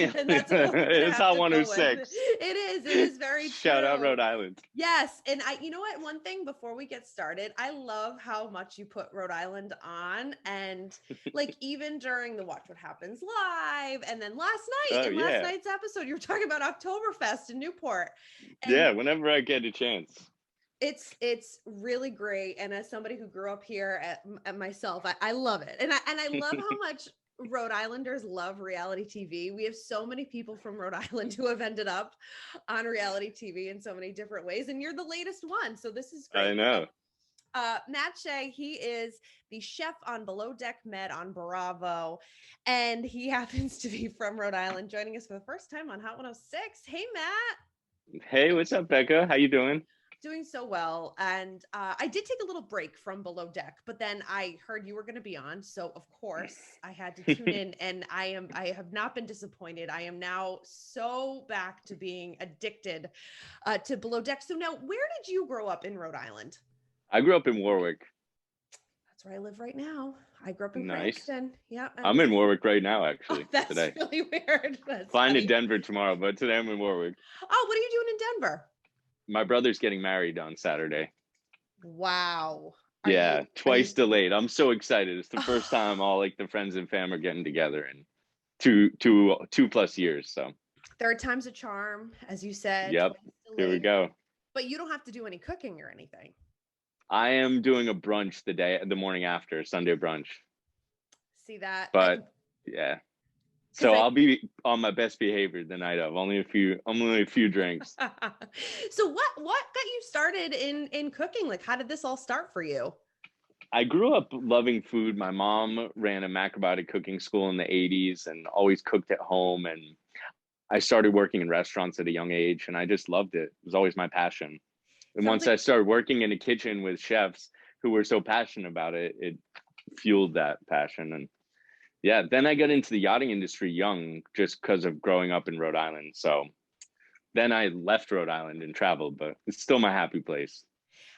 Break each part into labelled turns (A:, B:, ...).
A: And that's what we're gonna
B: It's
A: have
B: Hot
A: to go with.
B: 106.
A: It is very
B: Shout out
A: true.
B: Rhode Island.
A: Yes, and you know what? One thing before we get started, I love how much you put Rhode Island on, and like even during the Watch What Happens Live, and then last night
B: Oh
A: in last
B: yeah.
A: night's episode, you were talking about Oktoberfest in Newport, and
B: Yeah, whenever I get a chance.
A: it's really great. And as somebody who grew up here at myself, I love it, and I love how much Rhode Islanders love reality TV. We have so many people from Rhode Island who have ended up on reality TV in so many different ways, and you're the latest one, so this is
B: I
A: great. So,
B: know.
A: Mat Shea, he is the chef on Below Deck Med on Bravo, and he happens to be from Rhode Island, joining us for the first time on Hot 106. Hey, Matt.
B: Hey, what's up, Bekah? How you doing?
A: Doing so well. And I did take a little break from Below Deck, but then I heard you were going to be on. So of course I had to tune in, and I have not been disappointed. I am now so back to being addicted to Below Deck. So now, where did you grow up in Rhode Island?
B: I grew up in Warwick.
A: That's where I live right now. I grew up in
B: Nice.
A: Cranston. Yeah.
B: I'm in Warwick right now,
A: Oh,
B: actually,
A: that's
B: today.
A: really weird. That's
B: Flying to
A: funny.
B: Denver tomorrow, but today I'm in Warwick.
A: Oh, what are you doing in Denver?
B: My brother's getting married on Saturday.
A: Wow.
B: Yeah,
A: Are you
B: twice delayed. I'm so excited. It's the first time all like the friends and fam are getting together in two plus years. So
A: Third time's a charm, as you said.
B: yep,
A: Twice
B: here we
A: delayed.
B: go.
A: But you don't have to do any cooking or anything.
B: I am doing a brunch the morning after, Sunday brunch.
A: See that?
B: But yeah. So I'll be on my best behavior the night of. Only a few drinks.
A: So what got you started in cooking? Like, how did this all start for you?
B: I grew up loving food. My mom ran a macrobiotic cooking school in the 80s and always cooked at home. And I started working in restaurants at a young age, and I just loved it. It was always my passion. And once I started working in a kitchen with chefs who were so passionate about it, it fueled that passion. And yeah, then I got into the yachting industry young just because of growing up in Rhode Island. So then I left Rhode Island and traveled, but it's still my happy place.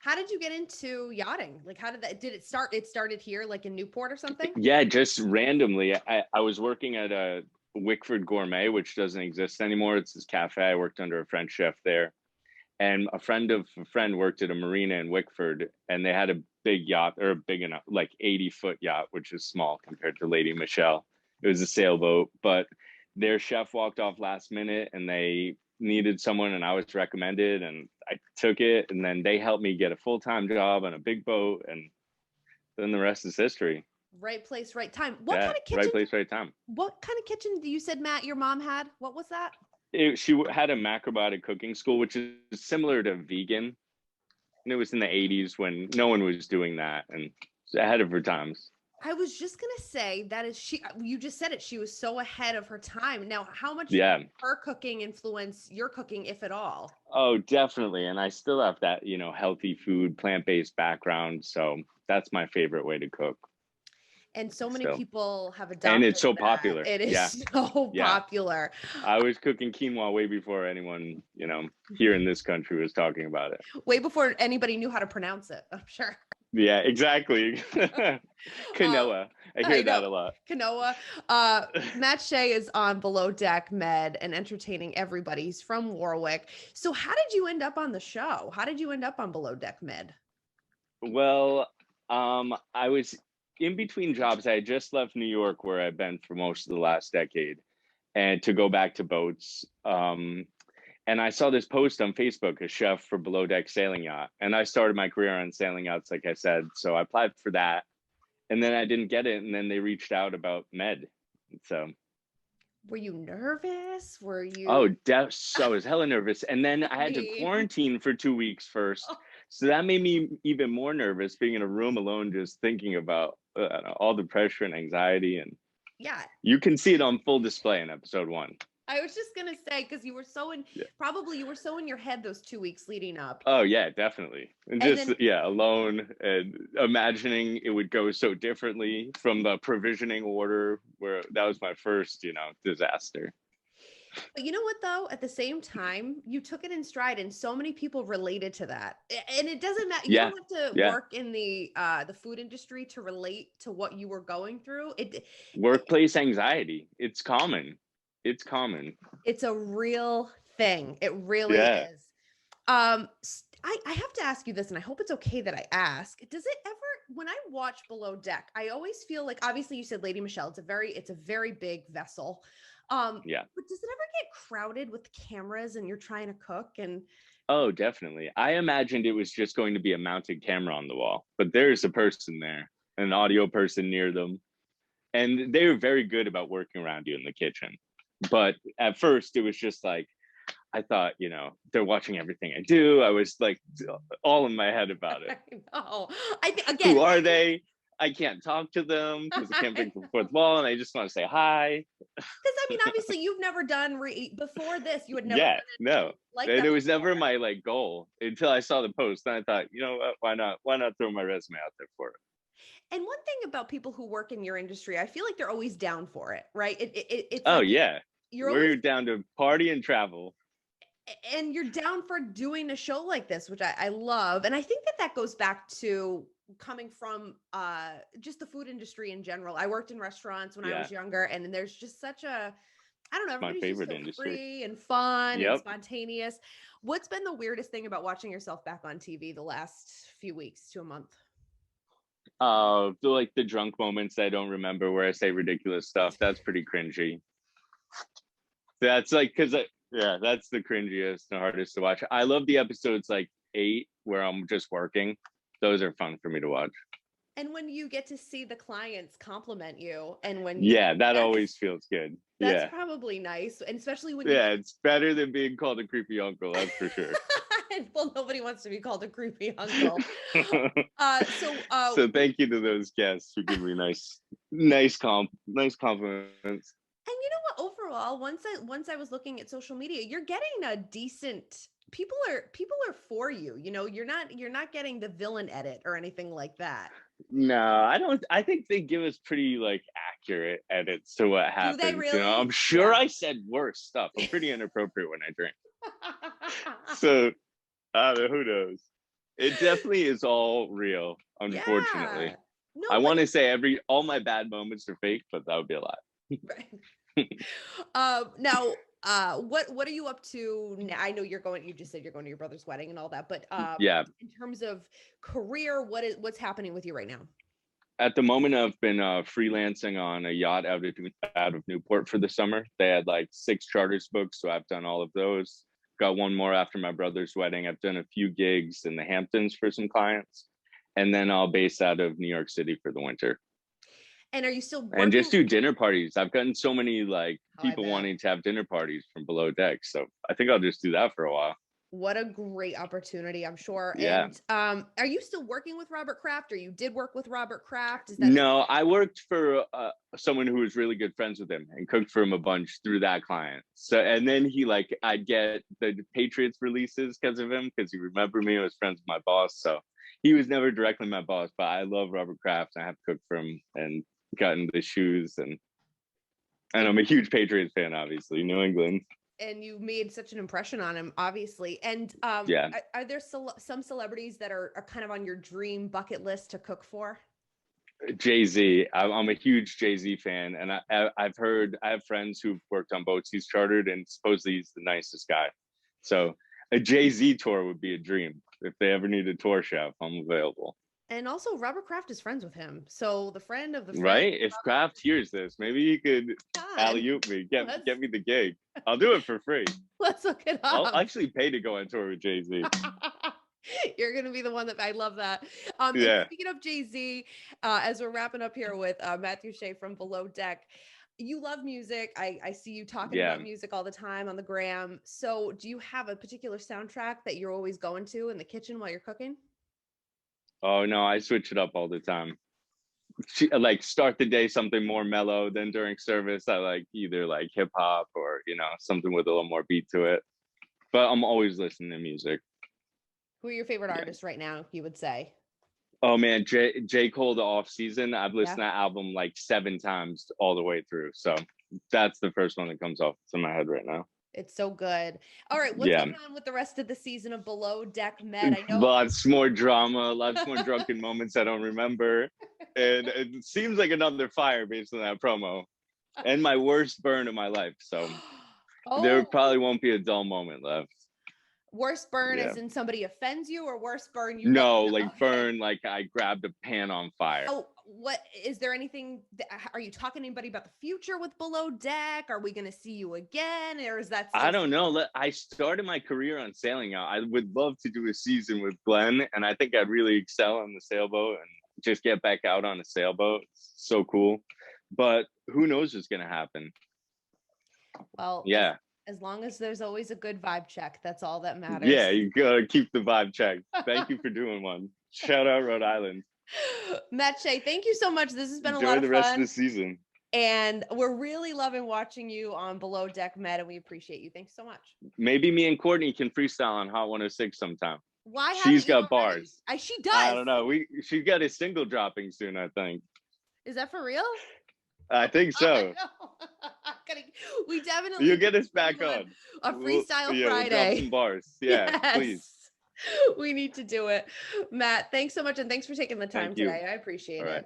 A: How did you get into yachting? Like, how did it start? It started here, like in Newport or something?
B: Yeah, just randomly. I was working at a Wickford Gourmet, which doesn't exist anymore. It's this cafe. I worked under a French chef there. And a friend of a friend worked at a marina in Wickford, and they had a big yacht, or a big enough, like 80-foot yacht, which is small compared to Lady Michelle. It was a sailboat, but their chef walked off last minute and they needed someone, and I was recommended, and I took it. And then they helped me get a full-time job on a big boat, and then the rest is history.
A: Right place, right time.
B: What kind of kitchen? Right place, right time.
A: What kind of kitchen you said, Matt, your mom had? What was that?
B: She had a macrobiotic cooking school, which is similar to vegan. And it was in the 80s when no one was doing that, and ahead of her times.
A: I was just going to say that is you just said it. She was so ahead of her time. Now, how much her cooking influence your cooking, if at all?
B: Oh, definitely. And I still have that, healthy food, plant-based background. So that's my favorite way to cook.
A: And so many people have adopted
B: and it's so
A: that.
B: popular.
A: It is so popular.
B: I was cooking quinoa way before anyone, here in this country was talking about it.
A: Way before anybody knew how to pronounce it, I'm sure.
B: Yeah, exactly. Quinoa. I hear that a lot.
A: Quinoa. Mat Shea is on Below Deck Med and entertaining everybody. He's from Warwick. So how did you end up on the show? How did you end up on Below Deck Med?
B: Well, I was in between jobs. I had just left New York, where I've been for most of the last decade, and to go back to boats. And I saw this post on Facebook, a chef for Below Deck Sailing Yacht. And I started my career on sailing yachts, like I said. So I applied for that. And then I didn't get it. And then they reached out about Med. So.
A: Were you nervous? Were you?
B: Oh, so I was hella nervous. And then I had to quarantine for 2 weeks first. So that made me even more nervous, being in a room alone, just thinking about all the pressure and anxiety. And
A: yeah,
B: you can see it on full display in episode 1.
A: I was just going to say, because you were probably you were so in your head those 2 weeks leading up.
B: Oh, yeah, definitely. And just, alone and imagining it would go so differently from the provisioning order, where that was my first, disaster.
A: But you know what, though? At the same time, you took it in stride, and so many people related to that. And it doesn't matter. You don't have to work in the food industry to relate to what you were going through.
B: Workplace anxiety. It's common. It's common.
A: It's a real thing. It really
B: Yeah.
A: is. I have to ask you this, and I hope it's okay that I ask. Does it ever, when I watch Below Deck, I always feel like, obviously you said Lady Michelle, it's a very big vessel.
B: Yeah.
A: But does it ever get crowded with cameras and you're trying to cook and
B: Oh, definitely. I imagined it was just going to be a mounted camera on the wall, but there's a person there, an audio person near them. And they were very good about working around you in the kitchen. But at first, it was just like, I thought, they're watching everything I do. I was like all in my head about it.
A: I know. I think again,
B: Who are they? I can't talk to them because I can't break the fourth wall, and I just want to say hi.
A: because I mean, obviously, you've never done before this. You had never done
B: Yeah, no,
A: anything like
B: and
A: that
B: it was
A: before.
B: never my goal until I saw the post, and I thought, you know what? Why not? Why not throw my resume out there for it?
A: And one thing about people who work in your industry, I feel like they're always down for it, right? It's
B: Oh
A: like
B: yeah,
A: you're always
B: we're down to party and travel.
A: and you're down for doing a show like this, which I love. And I think that goes back to coming from just the food industry in general. I worked in restaurants when I
B: Yeah,
A: was younger, and then there's just such a, I don't know,
B: my
A: everybody's just
B: favorite
A: so
B: industry.
A: free and fun and
B: Yep.
A: spontaneous. What's been the weirdest thing about watching yourself back on TV the last few weeks to a month?
B: The drunk moments I don't remember where I say ridiculous stuff. That's pretty cringy. That's like yeah, that's the cringiest and hardest to watch. I love the episodes like 8 where I'm just working. Those are fun for me to watch.
A: And when you get to see the clients compliment you, and when you,
B: Yeah, that always
A: that's
B: feels good.
A: that's
B: Yeah.
A: probably nice, and especially when you
B: Yeah, it's better than being called a creepy uncle, that's for sure.
A: well, nobody wants to be called a creepy uncle.
B: So thank you to those guests who give me nice compliments.
A: And you know what? Overall, once I was looking at social media, you're getting a decent, people are for you. You know, you're not getting the villain edit or anything like that.
B: No, I don't. I think they give us pretty accurate edits to what
A: Do they
B: happens.
A: really?
B: I'm sure
A: Yeah.
B: I said worse stuff. I'm pretty inappropriate when I drink. So I don't know, who knows? It definitely is all real,
A: Yeah.
B: unfortunately.
A: No,
B: I
A: but
B: want to say all my bad moments are fake, but that would be a lie.
A: now, what are you up to now? I know you just said you're going to your brother's wedding and all that, but
B: Yeah.
A: in terms of career, what's happening with you right now?
B: At the moment, I've been freelancing on a yacht out of Newport for the summer. They had like 6 charters booked, so I've done all of those. Got one more after my brother's wedding. I've done a few gigs in the Hamptons for some clients, and then I'll base out of New York City for the winter.
A: And are you still
B: And
A: working?
B: just do dinner parties. I've gotten so many
A: Oh, I
B: people
A: bet.
B: wanting to have dinner parties from below deck, so I think I'll just do that for a while.
A: What a great opportunity, I'm sure.
B: Yeah.
A: And are you still working with Robert Kraft, or you did work with Robert Kraft? Is that
B: No, I worked for someone who was really good friends with him and cooked for him a bunch through that client. So, and then I'd get the Patriots releases because of him, because he remembered me. I was friends with my boss. So he was never directly my boss, but I love Robert Kraft. I have cooked for him and gotten the shoes. And I'm a huge Patriots fan, obviously, New England.
A: and you made such an impression on him, obviously. And
B: Yeah.
A: are there some celebrities that are kind of on your dream bucket list to cook for?
B: Jay-Z. I'm a huge Jay-Z fan, and I've heard, I have friends who've worked on boats he's chartered, and supposedly he's the nicest guy. So a Jay-Z tour would be a dream. If they ever need a tour chef, I'm available.
A: And also, Robert Kraft is friends with him, so the friend of the friend.
B: Right? If Kraft hears this, maybe he could
A: God,
B: alley-oop me, get me the gig. I'll do it for free.
A: let's look it
B: I'll
A: up.
B: actually pay to go on tour with Jay-Z.
A: You're gonna be the one that I love that.
B: Yeah.
A: And speaking of Jay-Z, as we're wrapping up here with Matthew Shea from Below Deck, you love music. I see you talking
B: Yeah.
A: about music all the time on the gram. So do you have a particular soundtrack that you're always going to in the kitchen while you're cooking?
B: Oh no, I switch it up all the time. Like start the day something more mellow, then during service I like either like hip hop or something with a little more beat to it. But I'm always listening to music.
A: Who are your favorite
B: Yeah.
A: artists right now, you would say?
B: Oh man, J. Cole, The Off Season. I've listened
A: Yeah.
B: to that album like 7 times all the way through. So that's the first one that comes off. It's in my head right now.
A: It's so good. All right, what's
B: Yeah.
A: going on with the rest of the season of Below Deck Med? I know
B: Lots more drama, lots more drunken moments I don't remember. And it seems like another fire based on that promo. and my worst burn of my life. So there
A: Oh,
B: probably won't be a dull moment left.
A: worst burn
B: Yeah.
A: as in somebody offends you, or worst burn you get?
B: No, like
A: Okay.
B: burn, like I grabbed a pan on fire.
A: Oh, what is there anything are you talking to anybody about the future with Below Deck? Are we going to see you again, or is that
B: I
A: still
B: don't know. I started my career on sailing out. I would love to do a season with Glenn, and I think I'd really excel on the sailboat and just get back out on a sailboat. It's so cool. But who knows what's going to happen?
A: Well,
B: Yeah.
A: as long as there's always a good vibe check, that's all that matters.
B: Yeah, you gotta keep the vibe checked. Thank you for doing one. Shout out Rhode Island.
A: Mat Shea, thank you so much. This has been a lot
B: Enjoy
A: of
B: the rest of
A: fun.
B: the season.
A: And we're really loving watching you on Below Deck Med, and we appreciate you. Thanks so much.
B: Maybe me and Courtney can freestyle on Hot 106 sometime.
A: Why
B: She's
A: haven't you
B: got
A: already?
B: bars.
A: She does.
B: I don't know. She got a single dropping soon, I think.
A: Is that for real?
B: I think so.
A: We definitely.
B: You'll get us back on
A: a freestyle
B: Friday.
A: Friday.
B: We'll drop some bars. Yeah, yes. Please.
A: We need to do it. Matt, thanks so much, and thanks for taking the time today. I appreciate it.